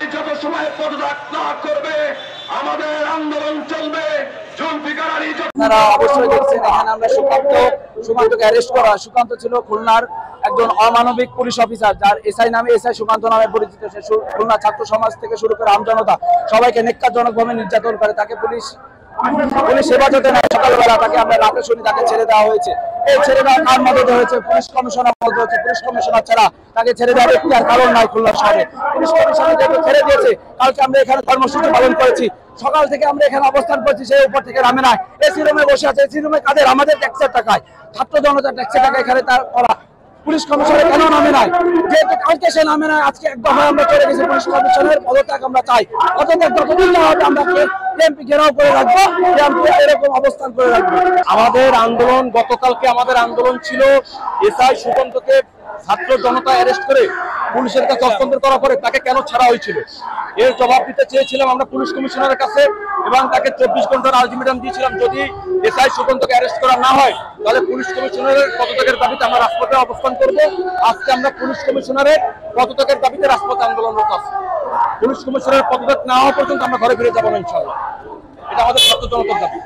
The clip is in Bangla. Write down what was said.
যত সময় পদত্যাগ না করবে আমাদের আন্দোলন চলবে। জুলফিকার আলী আপনারা অবশ্যই দেখছেন এখানে আমরা সুকান্তকে অ্যারেস্ট করা। সুকান্ত ছিল খুলনার একজন অমানবিক পুলিশ অফিসার, যার এসআই নামে এসআই সুকান্ত নামে পরিচিত। সে খুলনা ছাত্র সমাজ থেকে শুরু করে আমজনতা সবাইকে নির্যাতনভাবে নির্যাতন করে। তাকে পুলিশ হেফাজতে নেয়। সকালবেলা তাকে আমরা রাতে শুনি তাকে ছেড়ে দেওয়া হয়েছে। এই ছেড়ে দেওয়া কার মদতে হয়েছে? পুলিশ কমিশনার মদতে হচ্ছে। পুলিশ কমিশনার ছাড়া তাকে ছেড়ে দেওয়ার একটি আর কারণ নাই খুলনা শহরে। পুলিশ কমিশনার তাকে ছেড়ে দিয়েছে। কালকে আমরা এখানে কর্মসূচি পালন করেছি। সকাল থেকে আমরা এখানে অবস্থান করছি, সেই উপর থেকে নামে নাই। এসি রুমে বসে আছে। এসি রুমে কাদের? আমাদের ট্যাক্সের টাকায়, ছাত্র জনতার ট্যাক্সের টাকা এখানে তার করা। পুলিশ কমিশনার কেন নামে নাই? যেহেতু কালকে সে নামে নাই, আজকে এক দফায় আমরা চলে গেছি। পুলিশ কমিশনের পদত্যাগ আমরা চাই। পদত্যাগ যতদিন না হবে আমরা এমপি ঘেরাও করে রাখবো, এরকম অবস্থান করে রাখবো। আমাদের আন্দোলন গতকালকে আমাদের আন্দোলন ছিল এসআই সুকান্তকে ছাত্র জনতা অ্যারেস্ট করে পুলিশের কাছে হস্তান্তর করার পরে তাকে কেন ছাড়া হয়েছিল, এর জবাব দিতে চেয়েছিলাম আমরা পুলিশ কমিশনারের কাছে, এবং তাকে 24 ঘন্টার আলটিমেটাম দিয়েছিলাম। যদি এসআই সুকান্তকে অ্যারেস্ট করা না হয় তাহলে পুলিশ কমিশনারের পদত্যাগের দাবিতে আমরা রাজপথে অবস্থান করব। আজকে আমরা পুলিশ কমিশনারের পদত্যাগের দাবিতে রাজপথে আন্দোলনরত আছি। পুলিশ কমিশনারের পদত্যাগ না হওয়া পর্যন্ত আমরা ঘরে ফিরে যাবো না ইনশাআল্লাহ। এটা আমাদের ছাত্র জনতার দাবি।